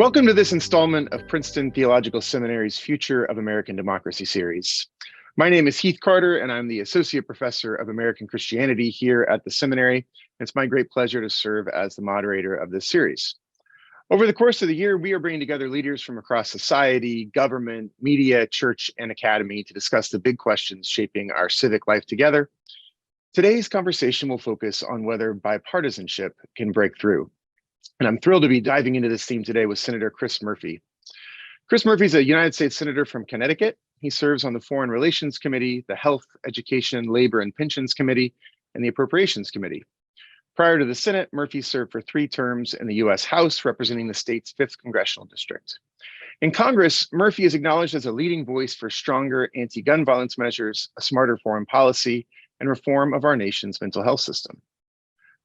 Welcome to this installment of Princeton Theological Seminary's Future of American Democracy series. My name is Heath Carter, and I'm the Associate Professor of American Christianity here at the seminary. It's my great pleasure to serve as the moderator of this series. Over the course of the year, we are bringing together leaders from across society, government, media, church, and academy to discuss the big questions shaping our civic life together. Today's conversation will focus on whether bipartisanship can break through. And I'm thrilled to be diving into this theme today with Senator Chris Murphy. Chris Murphy is a United States Senator from Connecticut. He serves on the Foreign Relations Committee, the Health, Education, Labor, and Pensions Committee, and the Appropriations Committee. Prior to the Senate, Murphy served for 3 terms in the U.S. House, representing the state's 5th congressional district. In Congress, Murphy is acknowledged as a leading voice for stronger anti-gun violence measures, a smarter foreign policy, and reform of our nation's mental health system.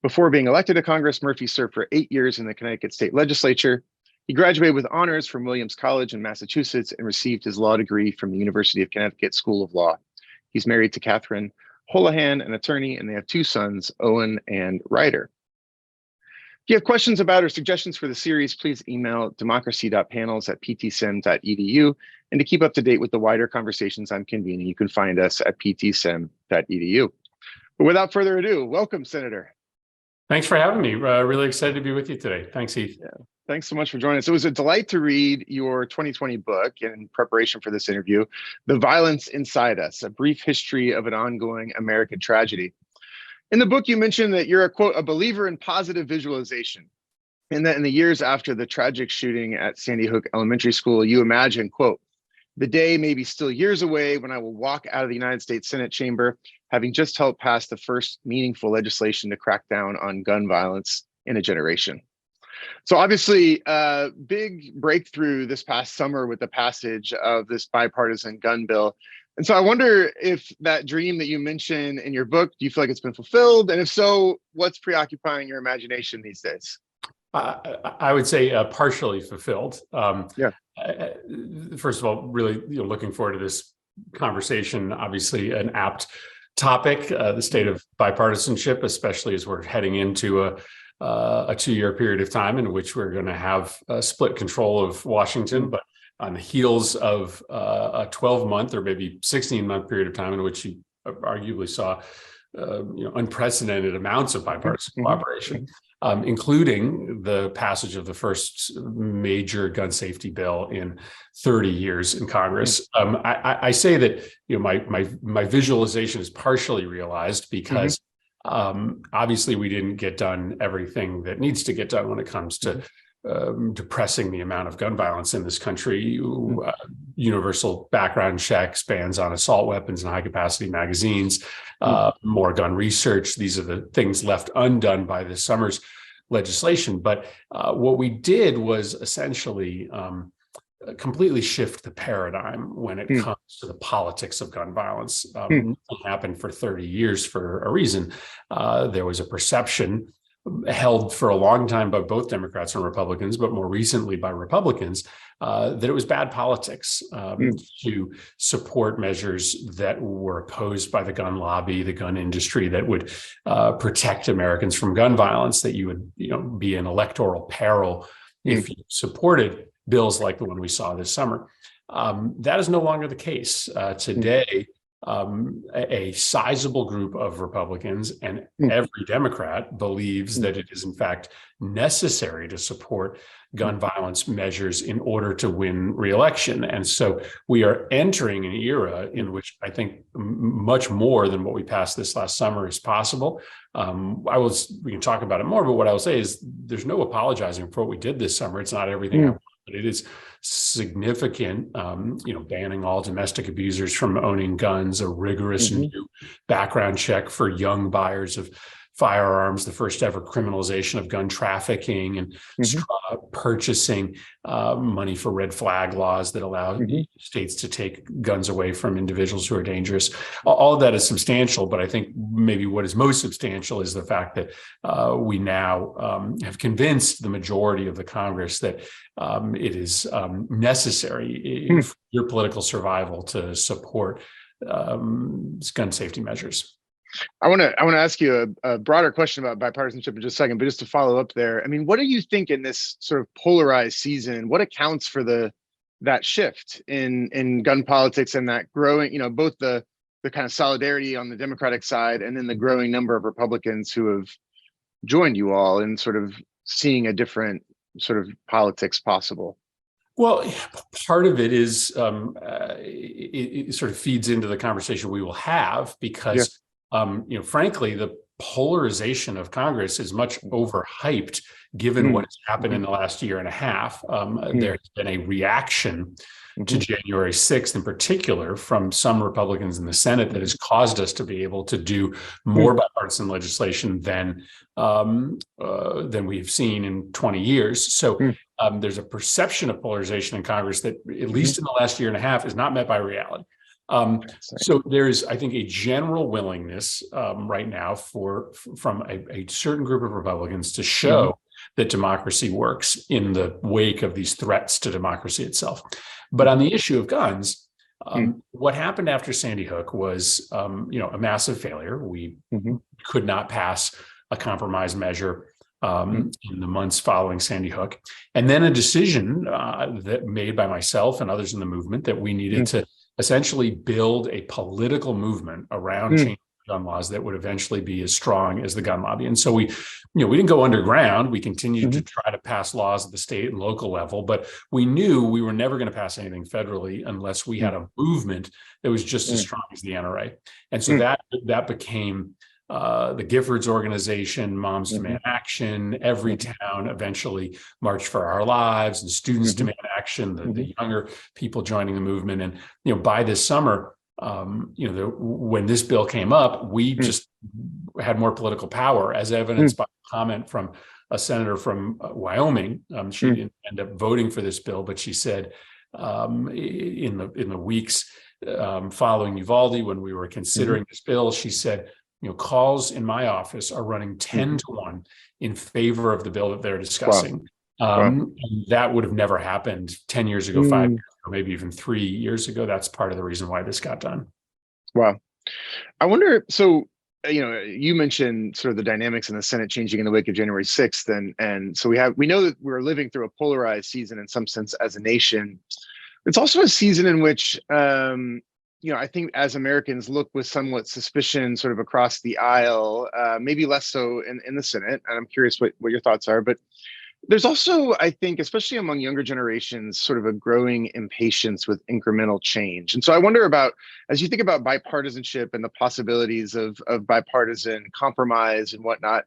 Before being elected to Congress, Murphy served for 8 years in the Connecticut State Legislature. He graduated with honors from Williams College in Massachusetts and received his law degree from the University of Connecticut School of Law. He's married to Catherine Holohan, an attorney, and they have 2 sons, Owen and Ryder. If you have questions about or suggestions for the series, please email democracy.panels@ptsem.edu. And to keep up to date with the wider conversations I'm convening, you can find us at ptsem.edu. But without further ado, welcome, Senator. Thanks for having me. Really excited to be with you today. Thanks, Heath. Yeah, thanks so much for joining us. It was a delight to read your 2020 book in preparation for this interview, The Violence Inside Us, A Brief History of an Ongoing American Tragedy. In the book, you mentioned that you're, a believer in positive visualization, and that in the years after the tragic shooting at Sandy Hook Elementary School, you imagine, quote, the day may be still years away when I will walk out of the United States Senate chamber, having just helped pass the first meaningful legislation to crack down on gun violence in a generation. So obviously, a big breakthrough this past summer with the passage of this bipartisan gun bill. And so I wonder if that dream that you mentioned in your book, do you feel like it's been fulfilled? And if so, what's preoccupying your imagination these days? I would say partially fulfilled. First of all, really looking forward to this conversation. Obviously, an apt topic, the state of bipartisanship, especially as we're heading into a 2-year period of time in which we're going to have split control of Washington, but on the heels of a 12-month or maybe 16-month period of time in which you arguably saw unprecedented amounts of bipartisan cooperation, including the passage of the first major gun safety bill in 30 years in Congress. I say that my visualization is partially realized because obviously we didn't get done everything that needs to get done when it comes to depressing the amount of gun violence in this country. Universal background checks, bans on assault weapons and high-capacity magazines, more gun research. These are the things left undone by this summer's legislation. But what we did was essentially completely shift the paradigm when it comes to the politics of gun violence. It happened for 30 years for a reason. There was a perception held for a long time by both Democrats and Republicans, but more recently by Republicans, that it was bad politics to support measures that were opposed by the gun lobby, the gun industry, that would protect Americans from gun violence, that you would be in electoral peril if you supported bills like the one we saw this summer. That is no longer the case. Today, a sizable group of Republicans and every Democrat believes that it is in fact necessary to support gun violence measures in order to win re-election. And so we are entering an era in which I think much more than what we passed this last summer is possible. We can talk about it more, but what I will say is there's no apologizing for what we did this summer. It's not everything I want, but it is significant, banning all domestic abusers from owning guns, a rigorous new background check for young buyers of firearms, the first ever criminalization of gun trafficking and purchasing, money for red flag laws that allow states to take guns away from individuals who are dangerous. All of that is substantial, but I think maybe what is most substantial is the fact that we now have convinced the majority of the Congress that it is necessary for your political survival to support gun safety measures. I want to ask you a broader question about bipartisanship in just a second, but just to follow up there, I mean, what do you think in this sort of polarized season? What accounts for that shift in gun politics and that growing, both the kind of solidarity on the Democratic side and then the growing number of Republicans who have joined you all in sort of seeing a different sort of politics possible? Well, part of it is it sort of feeds into the conversation we will have because, frankly, the polarization of Congress is much overhyped given what has happened in the last year and a half. There has been a reaction to January 6th in particular from some Republicans in the Senate that has caused us to be able to do more bipartisan legislation than we've seen in 20 years. So there's a perception of polarization in Congress that, at least in the last year and a half, is not met by reality. So there's, I think, a general willingness right now from a certain group of Republicans to show that democracy works in the wake of these threats to democracy itself. But on the issue of guns, what happened after Sandy Hook was, a massive failure. We could not pass a compromise measure in the months following Sandy Hook, and then a decision that made by myself and others in the movement that we needed to essentially build a political movement around changing gun laws that would eventually be as strong as the gun lobby. And so we didn't go underground. We continued to try to pass laws at the state and local level, but we knew we were never going to pass anything federally unless we had a movement that was just as strong as the NRA. And so that became the Giffords organization, Moms Demand Action. Every town eventually March for Our Lives, and Students Demand Action, the younger people joining the movement. And, by this summer, when this bill came up, we just had more political power, as evidenced by a comment from a senator from Wyoming. She didn't end up voting for this bill, but she said in the weeks following Uvalde, when we were considering this bill, she said, calls in my office are running 10 to 1 in favor of the bill that they're discussing. And that would have never happened 10 years ago, 5 years ago, maybe even 3 years ago. That's part of the reason why this got done. Wow. I wonder, so, you mentioned sort of the dynamics in the Senate changing in the wake of January 6th. And so we know that we're living through a polarized season in some sense as a nation. It's also a season in which, I think as Americans look with somewhat suspicion sort of across the aisle, maybe less so in the Senate. And I'm curious what your thoughts are. But there's also, I think, especially among younger generations, sort of a growing impatience with incremental change. And so I wonder about, as you think about bipartisanship and the possibilities of bipartisan compromise and whatnot,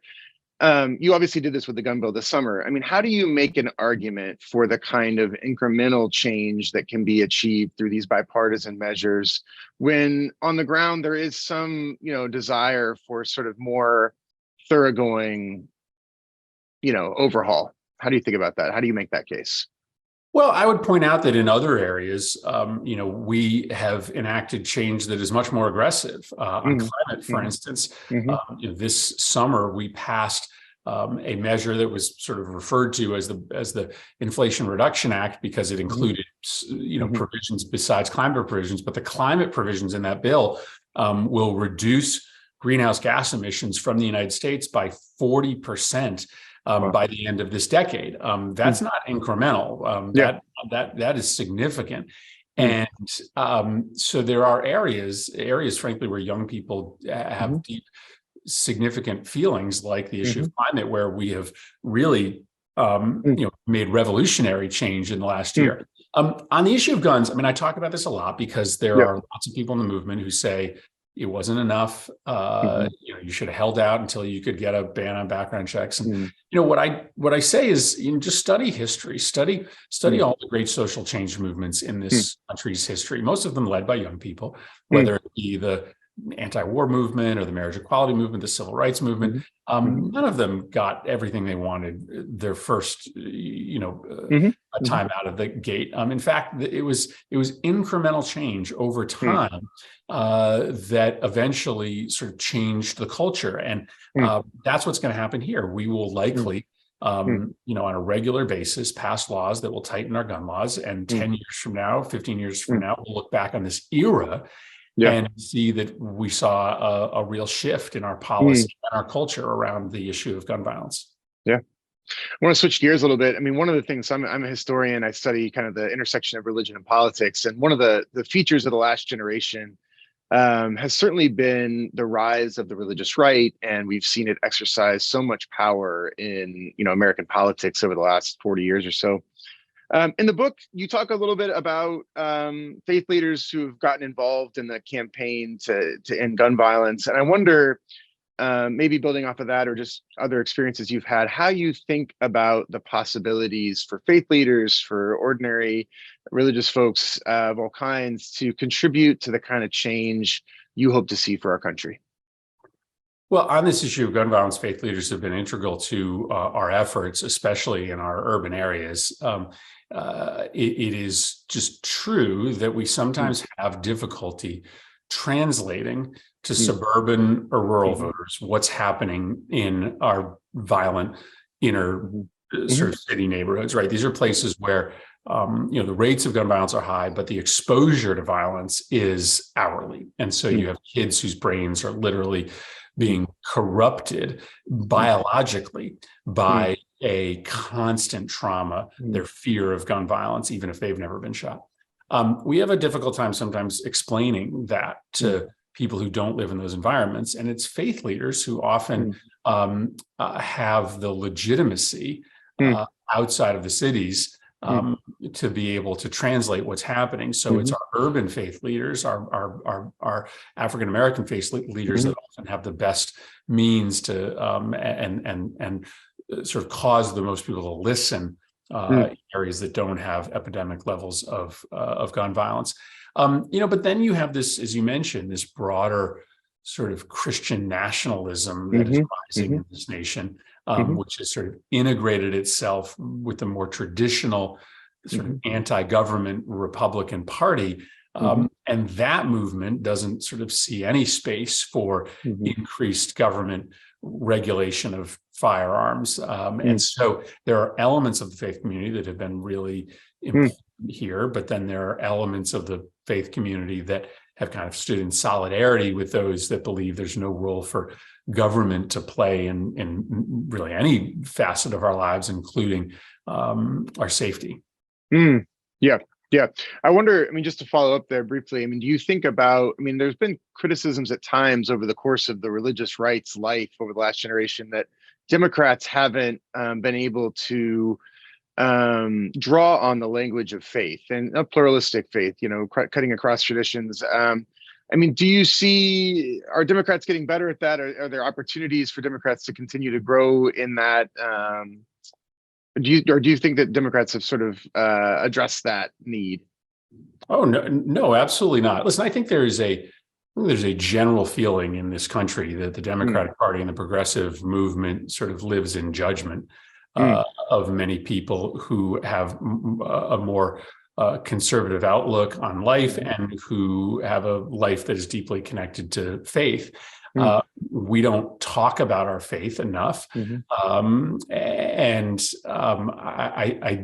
you obviously did this with the gun bill this summer. I mean, how do you make an argument for the kind of incremental change that can be achieved through these bipartisan measures when on the ground there is some, desire for sort of more thoroughgoing, overhaul? How do you think about that? How do you make that case? Well, I would point out that in other areas, we have enacted change that is much more aggressive on climate, for instance. This summer, we passed a measure that was sort of referred to as the Inflation Reduction Act because it included, provisions besides climate provisions. But the climate provisions in that bill will reduce greenhouse gas emissions from the United States by 40%. By the end of this decade. That's not incremental. That is significant. And so there are areas, frankly, where young people have deep, significant feelings like the issue of climate, where we have really, made revolutionary change in the last year. On the issue of guns, I mean, I talk about this a lot because there are lots of people in the movement who say, it wasn't enough. You should have held out until you could get a ban on background checks. And what I say is, just study history, study all the great social change movements in this country's history. Most of them led by young people, whether it be the anti-war movement or the marriage equality movement, the civil rights movement. None of them got everything they wanted their first, time out of the gate. In fact, it was incremental change over time that eventually sort of changed the culture, and that's what's going to happen here. We will likely, on a regular basis, pass laws that will tighten our gun laws, and 10 years from now, 15 years from now, we'll look back on this era and see that we saw a real shift in our policy and our culture around the issue of gun violence. Yeah. I want to switch gears a little bit. I mean, one of the things, I'm a historian, I study kind of the intersection of religion and politics. And one of the features of the last generation has certainly been the rise of the religious right. And we've seen it exercise so much power in, American politics over the last 40 years or so. In the book, you talk a little bit about faith leaders who have gotten involved in the campaign to end gun violence. And I wonder, maybe building off of that or just other experiences you've had, how you think about the possibilities for faith leaders, for ordinary religious folks of all kinds to contribute to the kind of change you hope to see for our country. Well, on this issue of gun violence, faith leaders have been integral to our efforts, especially in our urban areas. It is just true that we sometimes have difficulty translating to suburban or rural voters what's happening in our violent inner sort of city neighborhoods, right? These are places where the rates of gun violence are high, but the exposure to violence is hourly. And so you have kids whose brains are literally being corrupted biologically by a constant trauma, their fear of gun violence, even if they've never been shot. We have a difficult time sometimes explaining that to people who don't live in those environments. And it's faith leaders who often have the legitimacy outside of the cities to be able to translate what's happening. So it's our urban faith leaders, our African-American faith leaders that often have the best means to and sort of cause the most people to listen in areas that don't have epidemic levels of gun violence. But then you have this, as you mentioned, this broader sort of Christian nationalism that is rising in this nation, which has sort of integrated itself with the more traditional sort of anti-government Republican Party. And that movement doesn't sort of see any space for increased government regulation of firearms. And so there are elements of the faith community that have been really important here, but then there are elements of the faith community that have kind of stood in solidarity with those that believe there's no role for government to play in really any facet of our lives, including our safety. Yeah. I wonder, just to follow up there briefly, do you think about, there's been criticisms at times over the course of the religious right's life over the last generation that Democrats haven't been able to draw on the language of faith and a pluralistic faith, cutting across traditions. Do you see, are Democrats getting better at that? Are there opportunities for Democrats to continue to grow in that? Do you think that Democrats have sort of addressed that need? Oh, no, absolutely not. Listen, I think there's a general feeling in this country that the Democratic Party and the progressive movement sort of lives in judgment of many people who have a more conservative outlook on life and who have a life that is deeply connected to faith. We don't talk about our faith enough. I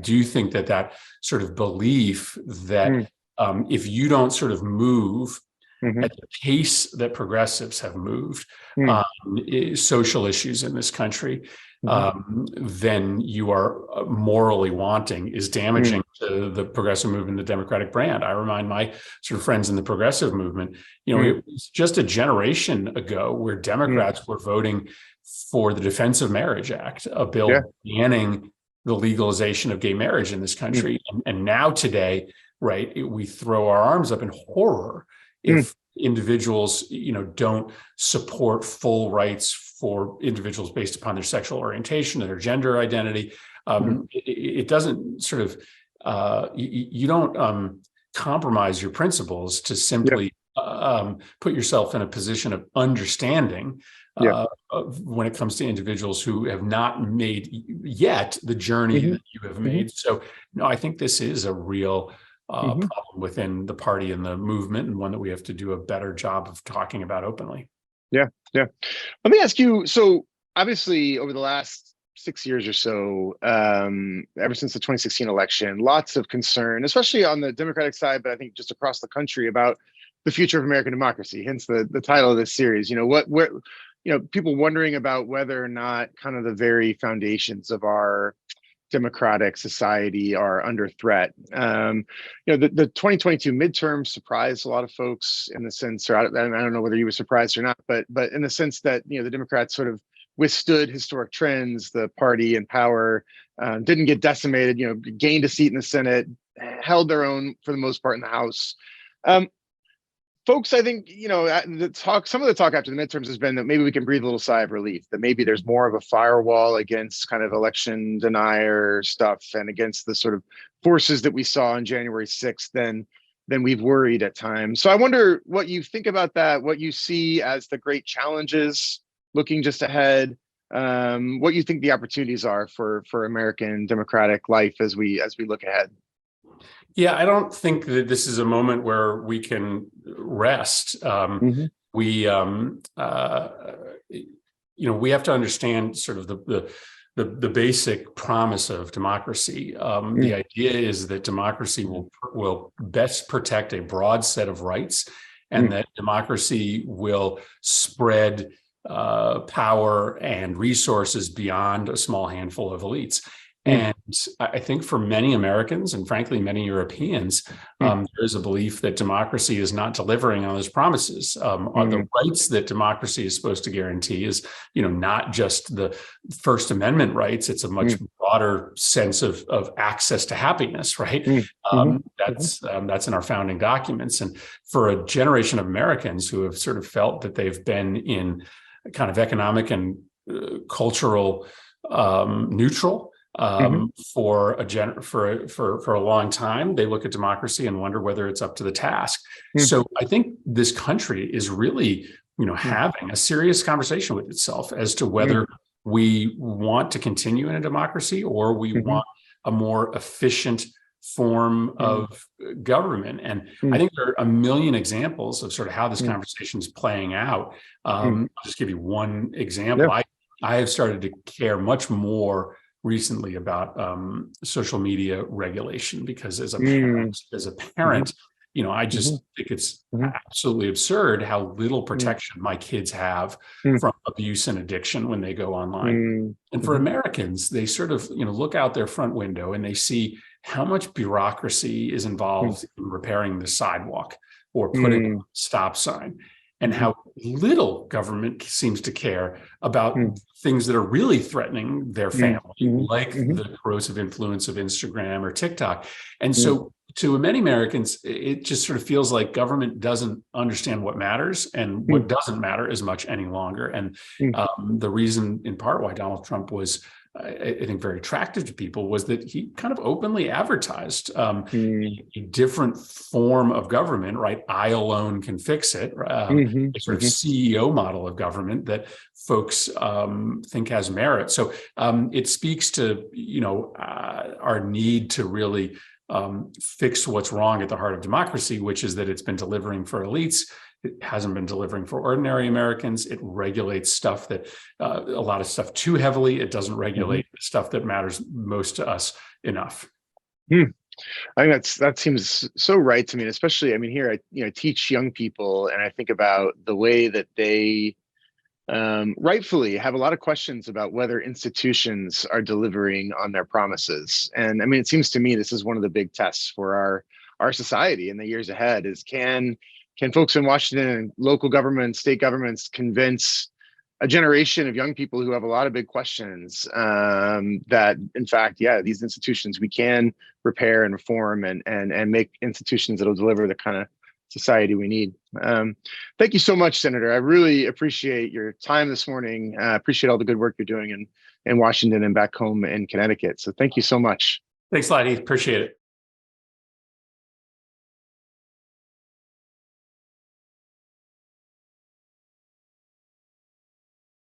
do think that sort of belief that if you don't sort of move at the pace that progressives have moved social issues in this country, then you are morally wanting, is damaging to the progressive movement, the Democratic brand. I remind my sort of friends in the progressive movement, it was just a generation ago where Democrats were voting for the Defense of Marriage Act, a bill banning the legalization of gay marriage in this country. And now today, right, we throw our arms up in horror if individuals, don't support full rights for individuals based upon their sexual orientation and their gender identity. It doesn't sort of, you don't compromise your principles to simply put yourself in a position of understanding when it comes to individuals who have not made yet the journey that you have made. So, I think this is a real problem within the party and the movement, and one that we have to do a better job of talking about openly. Yeah. Let me ask you, so obviously over the last 6 years or so, ever since the 2016 election, lots of concern, especially on the Democratic side, but I think just across the country, about the future of American democracy, hence the title of this series. People wondering about whether or not kind of the very foundations of our democratic society are under threat. The 2022 midterms surprised a lot of folks in the sense, or I don't know whether you were surprised or not, but in the sense that the Democrats sort of withstood historic trends. The party in power didn't get decimated. Gained a seat in the Senate, held their own for the most part in the House. Folks, I think, some of the talk after the midterms has been that maybe we can breathe a little sigh of relief, that maybe there's more of a firewall against kind of election denier stuff and against the sort of forces that we saw on January 6th than we've worried at times. So I wonder what you think about that, what you see as the great challenges looking just ahead, what you think the opportunities are for American democratic life as we look ahead. Yeah, I don't think that this is a moment where we can rest. We have to understand sort of the basic promise of democracy. The idea is that democracy will best protect a broad set of rights, and that democracy will spread power and resources beyond a small handful of elites. And I think for many Americans, and frankly, many Europeans, there is a belief that democracy is not delivering on those promises. On the rights that democracy is supposed to guarantee is, not just the First Amendment rights. It's a much broader sense of access to happiness, right? That's in our founding documents. And for a generation of Americans who have sort of felt that they've been in kind of economic and cultural neutral for a long time, they look at democracy and wonder whether it's up to the task. So I think this country is really, having a serious conversation with itself as to whether we want to continue in a democracy or we want a more efficient form of government. And I think there are a million examples of sort of how this conversation is playing out. I'll just give you one example. I have started to care much more recently about social media regulation, because as a parent, I just think it's absolutely absurd how little protection my kids have from abuse and addiction when they go online. And for Americans, they sort of, look out their front window and they see how much bureaucracy is involved in repairing the sidewalk or putting a stop sign, and how little government seems to care about things that are really threatening their family, like the corrosive influence of Instagram or TikTok. And so to many Americans, it just sort of feels like government doesn't understand what matters and what doesn't matter as much any longer. And the reason in part why Donald Trump was, I think, very attractive to people was that he kind of openly advertised a different form of government, right? I alone can fix it, a sort of CEO model of government that folks think has merit. So it speaks to, our need to really fix what's wrong at the heart of democracy, which is that it's been delivering for elites. It hasn't been delivering for ordinary Americans. It regulates stuff that a lot of stuff too heavily. It doesn't regulate stuff that matters most to us enough. I think that seems so right to me, and especially, here I teach young people, and I think about the way that they rightfully have a lot of questions about whether institutions are delivering on their promises. And it seems to me this is one of the big tests for our society in the years ahead is can folks in Washington and local governments, state governments convince a generation of young people who have a lot of big questions that, in fact, these institutions we can repair and reform and make institutions that will deliver the kind of society we need. Thank you so much, Senator. I really appreciate your time this morning. I appreciate all the good work you're doing in Washington and back home in Connecticut. So thank you so much. Thanks a lot, Heath. Appreciate it.